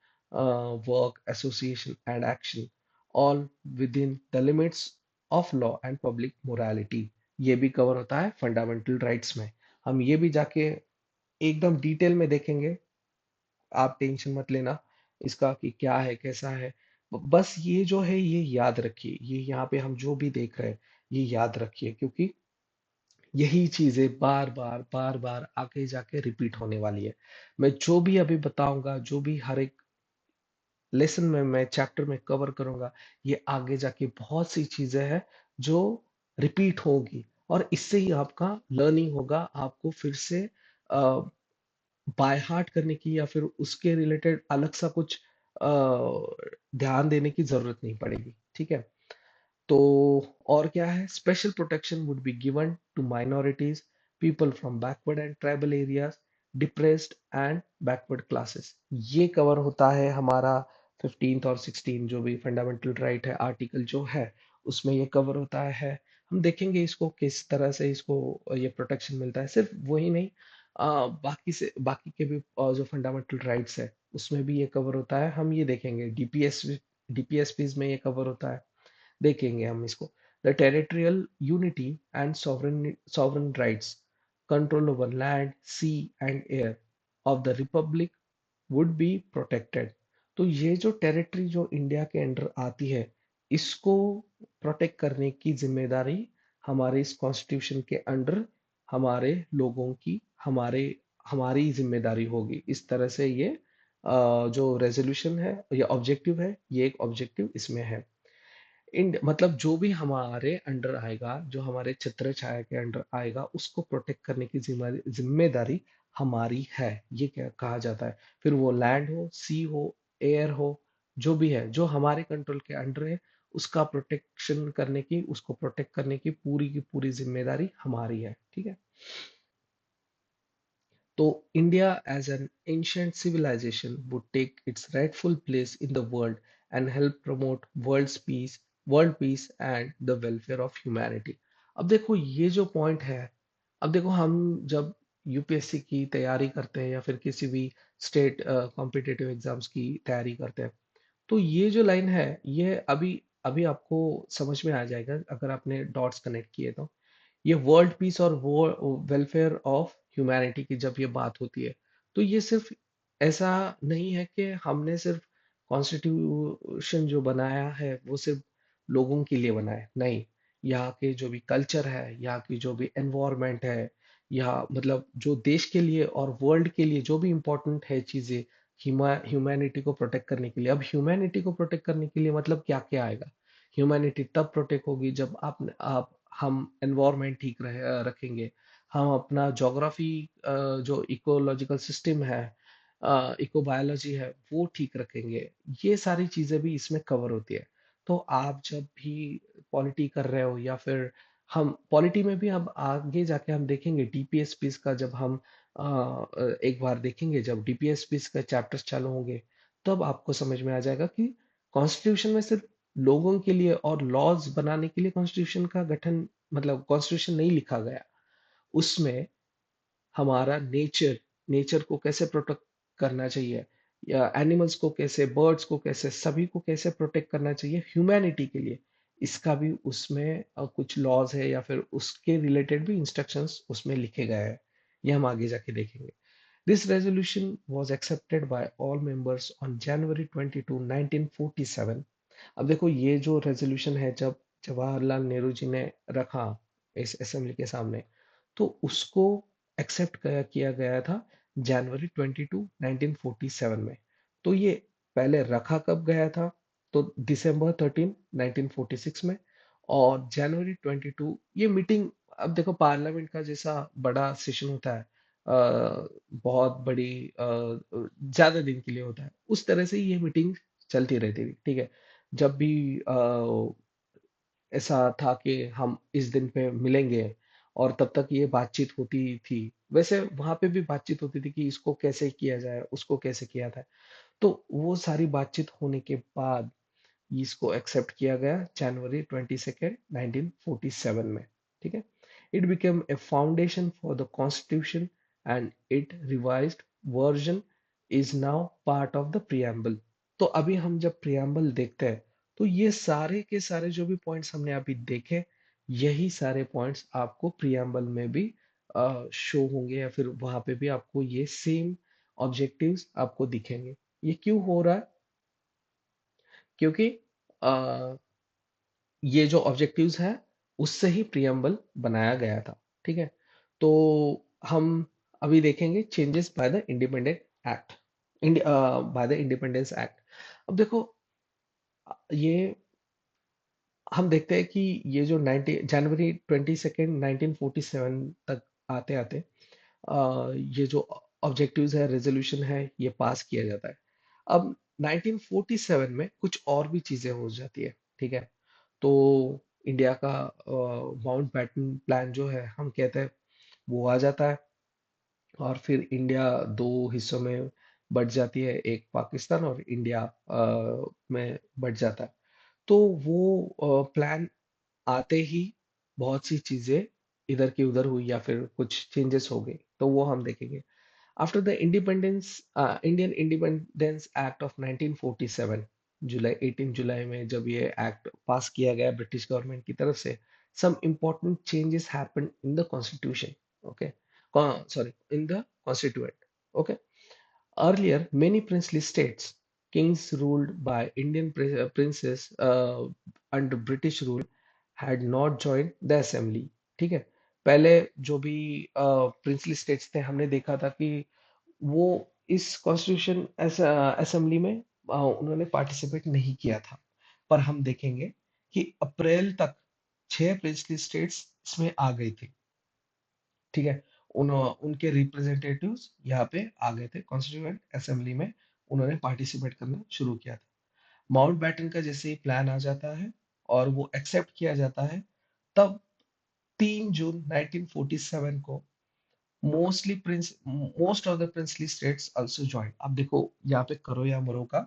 work, association and action, all with in the limits of law and public morality, ये भी कवर होता है फंडामेंटल राइट्स में। हम ये भी जाके एकदम डिटेल में देखेंगे, आप टेंशन मत लेना इसका कि क्या है कैसा है। बस ये जो है ये याद रखिए, ये यहाँ पे हम जो भी देख रहे हैं ये याद रखिए, क्योंकि यही चीजें बार बार आगे जाके रिपीट होने वाली है। मैं जो भी अभी बताऊंगा, जो भी हर एक लेसन में मैं चैप्टर में कवर करूंगा, ये आगे जाके बहुत सी चीजें हैं जो रिपीट होगी, और इससे ही आपका लर्निंग होगा। आपको फिर से बाय हार्ट करने की या फिर उसके रिलेटेड अलग सा कुछ अ, ध्यान देने की जरूरत नहीं पड़ेगी, ठीक है। तो और क्या है, special protection would be given to minorities, people from backward and tribal areas, depressed and backward classes. ये कवर होता है हमारा 15th और 16 जो भी फंडामेंटल राइट है आर्टिकल जो है, उसमें ये कवर होता है। हम देखेंगे इसको किस तरह से इसको ये प्रोटेक्शन मिलता है। सिर्फ वही नहीं, बाकी के भी जो फंडामेंटल राइट्स है उसमें भी ये कवर होता है। हम ये देखेंगे डीपीएसपीज में ये कवर होता है, देखेंगे हम इसको। The territorial unity and sovereign rights, control over land, sea and air of the republic would be protected. तो ये जो टेरिटरी जो इंडिया के अंडर आती है, इसको प्रोटेक्ट करने की जिम्मेदारी हमारे इस कॉन्स्टिट्यूशन के अंडर हमारे लोगों की, हमारे हमारी जिम्मेदारी होगी। इस तरह से ये जो रेजोल्यूशन है या ऑब्जेक्टिव है, ये एक ऑब्जेक्टिव इसमें है। मतलब जो भी हमारे अंडर आएगा, जो हमारे छत्र छाया के अंडर आएगा, उसको प्रोटेक्ट करने की जिम्मेदारी हमारी है, ये क्या कहा जाता है। फिर वो लैंड हो, सी हो, एयर हो, जो भी है जो हमारे कंट्रोल के अंडर है, उसका प्रोटेक्शन करने की, उसको प्रोटेक्ट करने की पूरी जिम्मेदारी हमारी है, ठीक है। So, India as an ancient civilization would take its rightful place in the world and help promote world peace and the welfare of humanity. अब देखो ये जो पॉइंट है, अब देखो हम जब यूपीएससी की तैयारी करते हैं या फिर किसी भी स्टेट कॉम्पिटिटिव एग्जाम्स की तैयारी करते हैं, तो ये जो लाइन है ये अभी अभी आपको समझ में आ जाएगा अगर आपने डॉट्स कनेक्ट किए तो। ये वर्ल्ड पीस और वो वेलफेयर ऑफ ह्यूमैनिटी की जब ये बात होती है, तो ये सिर्फ ऐसा नहीं है कि हमने सिर्फ कॉन्स्टिट्यूशन जो बनाया है वो सिर्फ लोगों के लिए बना है, नहीं। यहाँ के जो भी कल्चर है, यहाँ की जो भी एनवायरनमेंट है, यहाँ मतलब जो देश के लिए और वर्ल्ड के लिए जो भी इम्पोर्टेंट है चीजें, ह्यूमैनिटी को प्रोटेक्ट करने के लिए। अब ह्यूमैनिटी को प्रोटेक्ट करने के लिए मतलब क्या क्या आएगा। ह्यूमैनिटी तब प्रोटेक्ट होगी जब आप हम एनवायरनमेंट ठीक रखेंगे, हम अपना ज्योग्राफी, जो इकोलॉजिकल सिस्टम है, इकोबायोलॉजी है, वो ठीक रखेंगे। ये सारी चीजें भी इसमें कवर होती है। तो आप जब भी पॉलिटी कर रहे हो या फिर हम पॉलिटी में भी अब आगे जाके हम देखेंगे डीपीएसपीस का, जब हम एक बार देखेंगे जब डीपीएसपीस का चैप्टर्स चालू होंगे, तब आपको समझ में आ जाएगा कि कॉन्स्टिट्यूशन में सिर्फ लोगों के लिए और लॉज बनाने के लिए कॉन्स्टिट्यूशन का गठन, मतलब कॉन्स्टिट्यूशन नहीं लिखा गया। उसमें हमारा नेचर को कैसे प्रोटेक्ट करना चाहिए, या एनिमल्स को कैसे, बर्ड्स को कैसे, सभी को कैसे प्रोटेक्ट करना चाहिए ह्यूमैनिटी के लिए, इसका भी उसमें कुछ लॉज है या फिर उसके रिलेटेड भी इंस्ट्रक्शंस उसमें लिखे गए हैं। ये हम आगे जाके देखेंगे। This resolution was accepted by all members on January 22, 1947। अब देखो ये जो रेजोल्यूशन है जब जवाहरलाल नेहरू जी ने रखा इस असेंबली के सामने, तो उसको एक्सेप्ट किया गया था जनवरी 22, 1947 में। तो ये पहले रखा कब गया था, तो December 13, 1946 में। और January 22 ये मीटिंग, अब देखो पार्लियामेंट का जैसा बड़ा सेशन होता है, बहुत बड़ी ज्यादा दिन के लिए होता है, उस तरह से ये मीटिंग चलती रहती थी, ठीक है। जब भी ऐसा था कि हम इस दिन पे मिलेंगे, और तब तक ये बातचीत होती थी। वैसे वहां पे भी बातचीत होती थी कि इसको कैसे किया जाए, उसको कैसे किया था। तो वो सारी बातचीत होने के बाद इसको एक्सेप्ट किया गया जनवरी 22 1947 में। ठीक है। It became a foundation for the constitution and it revised version is now part of the preamble. तो अभी हम जब प्रियम्बल देखते हैं तो ये सारे के सारे जो भी पॉइंट्स हमने अभी देखे, यही सारे पॉइंट्स आपको प्रियम्बल में भी शो होंगे, या फिर वहां पे भी आपको ये सेम ऑब्जेक्टिव्स आपको दिखेंगे। ये क्यों हो रहा है? क्योंकि अ, ये जो ऑब्जेक्टिव्स हैं उससे ही प्रियम्बल बनाया गया था। ठीक है। तो हम अभी देखेंगे changes by the independent act, by the independence act. अब देखो, ये हम देखते हैं कि ये जो 90 जनवरी 22 1947 तक आते आते ये जो ऑब्जेक्टिव्स है, रेजोल्यूशन है, ये पास किया जाता है। अब 1947 में कुछ और भी चीजें हो जाती है। ठीक है। तो इंडिया का माउंट बैटन प्लान जो है, हम कहते हैं, वो आ जाता है, और फिर इंडिया दो हिस्सों में बट जाती है, एक पाकिस्तान और इंडिया में बट जाता है। तो वो प्लान आते ही बहुत सी चीजें इधर की उधर हुई, या फिर कुछ चेंजेस हो गए, तो वो हम देखेंगे। After the independence, Indian Independence Act of 1947, जुलाई 18 जुलाई में जब ये एक्ट पास किया गया ब्रिटिश गवर्नमेंट की तरफ से, some important changes happened in the constitution. Okay, sorry, in the constituent. Okay, earlier many princely states, kings ruled by Indian princes under British rule, had not joined the assembly. ठीक है। पहले जो भी princely states थे, हमने देखा था कि वो इस कॉन्स्टिट्यूशन असेंबली में उन्होंने पार्टिसिपेट नहीं किया था। पर हम देखेंगे कि अप्रैल तक 6 प्रिंसली स्टेट्स इसमें आ गई थी। ठीक है। उनके रिप्रेजेंटेटिव्स यहाँ पे आ गए थे कॉन्स्टिट्यूएंट असेंबली में, उन्होंने पार्टिसिपेट करना शुरू किया था। माउंट बैटन का जैसे ही प्लान आ जाता है और वो एक्सेप्ट किया जाता है, तब 3 जून 1947 को most of the princely states also join. अब देखो, यहाँ पे करो या मरो का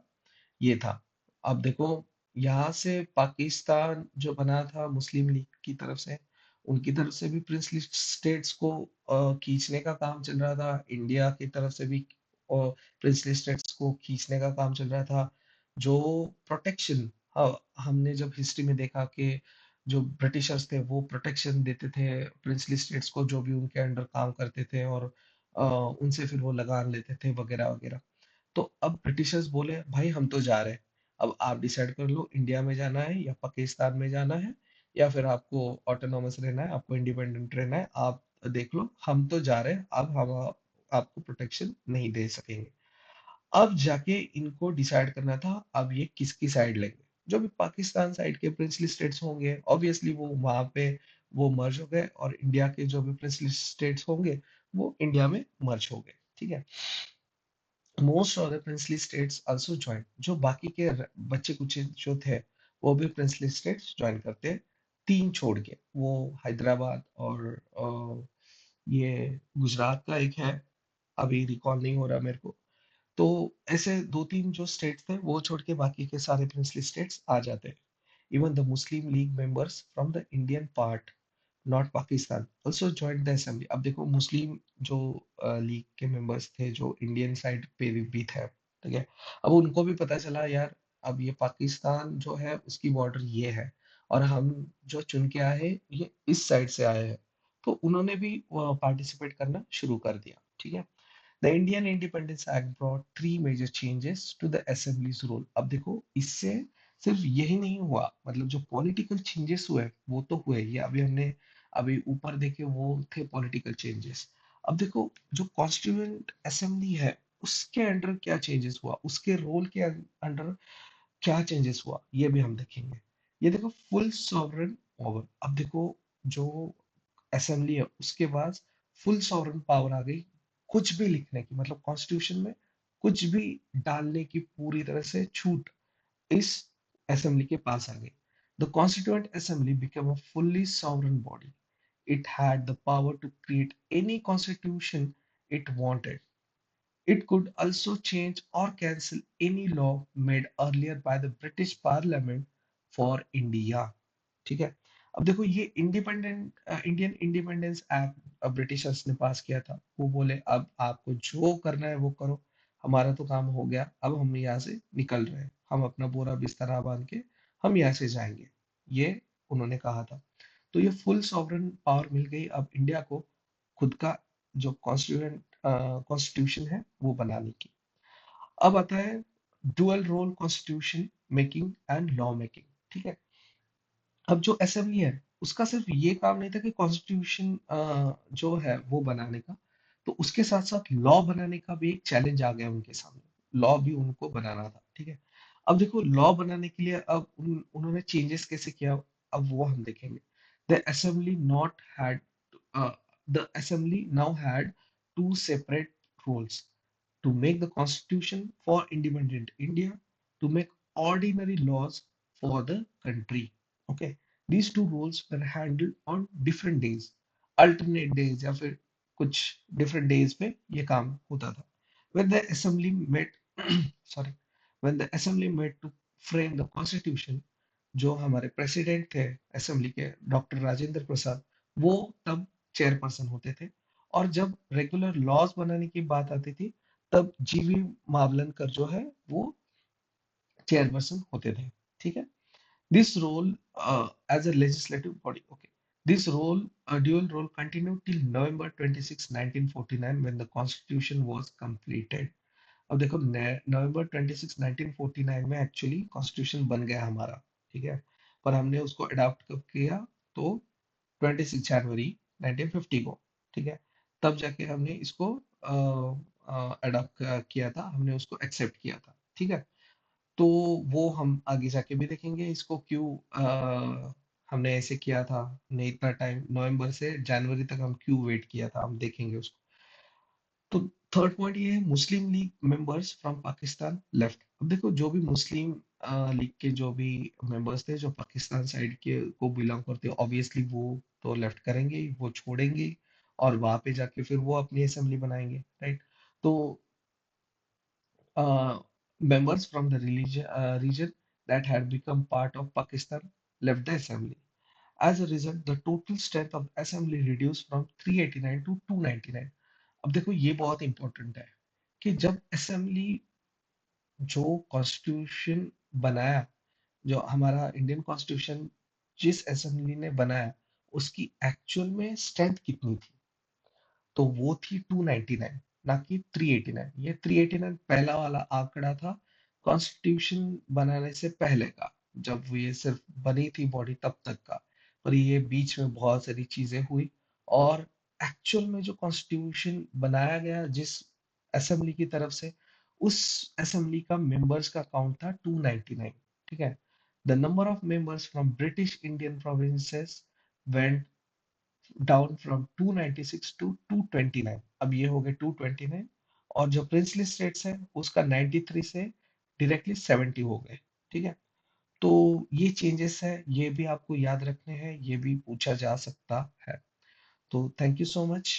ये था। अब देखो, यहाँ से पाकिस्तान जो बना था मुस्लिम लीग की तरफ से, उनकी तरफ से भी प्रिंसली स्टेट्स को खींचने का काम चल रहा था, इंडिया की तरफ से भी प्रिंसली स्टेट्स को खींचने का काम चल रहा था। जो प्रोटेक्शन, हमने जब हिस्ट्री में देखा कि जो ब्रिटिशर्स थे वो प्रोटेक्शन देते थे प्रिंसली स्टेट्स को, जो भी उनके अंडर काम करते थे, और उनसे फिर वो लगान लेते थे वगैरह वगैरह। तो अब ब्रिटिशर्स बोले, भाई हम तो जा रहे हैं, अब आप डिसाइड कर लो इंडिया में जाना है या पाकिस्तान में जाना है, या फिर आपको ऑटोनॉमस रहना है, आपको इंडिपेंडेंट रहना है, आप देख लो, हम तो जा रहे हैं, अब हम आपको प्रोटेक्शन नहीं दे सकेंगे। अब जाके इनको डिसाइड करना था अब ये किसकी साइड लेंगे। जो भी पाकिस्तान साइड के प्रिंसली स्टेट्स होंगे, ऑब्वियसली वो वहां पे वो मर्ज हो गए, और इंडिया के जो भी प्रिंसली स्टेट्स होंगे वो इंडिया में मर्ज हो गए। ठीक है। Most of the princely states also join, जो बाकी के बच्चे कुछ जो थे वो भी प्रिंसली स्टेट्स ज्वाइन करते हैं, तीन छोड़ के। वो हैदराबाद और ये गुजरात का एक है, अभी रिकॉल नहीं हो रहा मेरे को। तो ऐसे दो तीन जो स्टेट्स थे वो छोड़ के बाकी के सारे प्रिंसली स्टेट्स आ जाते हैं। Even the Muslim League members from the Indian part, not Pakistan, also join the assembly. अब देखो, मुस्लिम जो लीग के मेंबर्स थे जो इंडियन साइड पे भी थे, ठीक है, अब उनको भी पता चला यार, अब ये पाकिस्तान जो है उसकी बॉर्डर ये है, और हम जो चुन के आए हैं ये इस साइड से आए हैं, तो उन्होंने भी पार्टिसिपेट करना शुरू कर दिया। ठीक है। The Indian Independence Act brought three major changes to the assembly's role. अब देखो, इससे सिर्फ यही नहीं हुआ, मतलब जो पॉलिटिकल चेंजेस हुए वो तो हुए, ये अभी हमने अभी ऊपर देखे वो थे पॉलिटिकल चेंजेस। अब देखो, जो कॉन्स्टिट्यूएंट असेंबली है उसके अंडर क्या चेंजेस हुआ, उसके रोल के अंडर क्या चेंजेस हुआ, ये भी हम देखेंगे। ये देखो, फुल सॉवरन पावर। अब देखो, जो असेंबली है उसके पास फुल सॉवरन पावर आ गई, कुछ भी लिखने की, मतलब कॉन्स्टिट्यूशन में कुछ भी डालने की पूरी तरह से छूट इस असेंबली के पास आ गई। The constituent assembly became a fully sovereign body. It had the power to create any constitution it wanted. It could also change or cancel any law made earlier by the British Parliament for India. ठीक है। अब देखो ये Indian Independence act Britishers ने पास किया था। वो बोले अब आपको जो करना है वो करो, हमारा तो काम हो गया, अब हम यहाँ से निकल रहे हैं, हम अपना बोरा बिस्तरा बांध के हम यहाँ से जाएंगे, ये उन्होंने कहा था। तो ये फुल सॉवरन पावर मिल गई अब इंडिया को, खुद का जो कॉन्स्टिट्यूशन है वो बनाने की। अब आता है dual role constitution making and law making. ठीक है। अब जो असेंबली है उसका सिर्फ ये काम नहीं था कि कॉन्स्टिट्यूशन जो है वो बनाने का, तो उसके साथ साथ लॉ बनाने का भी एक चैलेंज आ गया उनके सामने, लॉ भी उनको बनाना था। ठीक है। अब देखो लॉ बनाने के लिए अब उन्होंने चेंजेस कैसे किया, अब वो हम देखेंगे। The assembly not had the assembly now had two separate roles: to make the constitution for independent India, to make ordinary laws for the country. Okay, these two roles were handled on different days, alternate days या फिर कुछ different days पे ये काम होता था. When the assembly met, sorry, when the assembly met to frame the constitution, जो हमारे प्रेसिडेंट थे असेंबली के डॉक्टर राजेंद्र प्रसाद, वो तब चेयरपर्सन होते थे। और जब रेगुलर लॉज बनाने की बात आती थी तब जीवी मावलनकर जो है वो चेयरपर्सन होते थे। ठीक है। This role as a legislative body, okay, this role dual role continue till November 26 1949 when the constitution was completed. अब देखो नवंबर 26 1949 में एक्चुअली कॉन्स्टिट्यूशन बन गया हमारा। ठीक है। पर हमने उसको अडॉप्ट कब किया, तो 26 जनवरी 1950 को। ठीक है। तब जाके हमने इसको अडॉप्ट किया था, हमने उसको एक्सेप्ट किया था। ठीक है। तो वो हम आगे जाके भी देखेंगे इसको क्यों हमने ऐसे किया था, हमने इतना टाइम नवंबर से जनवरी तक हम क्यों वेट किया था, हम देखेंगे उसको। तो थर्ड पॉइंट ये है, Muslim League members from Pakistan left. अब देखो जो भी मुस्लिम लीग के जो भी मेंबर्स थे जो पाकिस्तान साइड के को बिलोंग करते हैं, ऑब्वियसली वो तो लेफ्ट करेंगे ही, वो छोड़ेंगे ही, और वहां पे जाके फिर वो अपनी असेंबली बनाएंगे, राइट। तो members from the region that had become part of Pakistan left the assembly. As a result, the total strength of the assembly reduced from 389 to 299. अब देखो ये बहुत इंपॉर्टेंट है कि जब असेंबली जो कॉन्स्टिट्यूशन बनाया, जो हमारा इंडियन कॉन्स्टिट्यूशन जिस असेंबली ने बनाया, उसकी एक्चुअल में स्ट्रेंथ कितनी थी, तो वो थी 299, ना कि 389। ये 389 पहला वाला आंकड़ा था कॉन्स्टिट्यूशन बनाने से पहले का, जब वो ये सिर्फ बनी थी बॉडी तब तक का। पर ये बीच में बहुत सारी चीजें हुई, और एक्चुअल में जो कॉन्स्टिट्यूशन बनाया गया जिस असेंबली की तरफ से, उस असेंबली का मेंबर्स का काउंट था 299। ठीक है। The number of members from British Indian provinces went down from 296 to 229। अब ये हो गए 229, और जो प्रिंसली स्टेट्स है उसका 93 से डायरेक्टली 70 हो गए। ठीक है। तो ये चेंजेस है, ये भी आपको याद रखने हैं, ये भी पूछा जा सकता है। तो थैंक यू सो मच।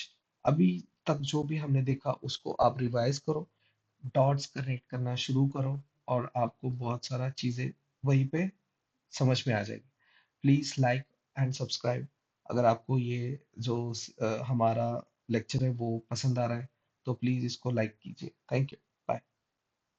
अभी तक जो भी हमने देखा उसको आप रिवाइज करो, डॉट्स कनेक्ट करना शुरू करो, और आपको बहुत सारा चीजें वहीं पे समझ में आ जाएगी। Please like and subscribe. अगर आपको ये जो हमारा लेक्चर है वो पसंद आ रहा है तो प्लीज इसको लाइक कीजिए। Thank you.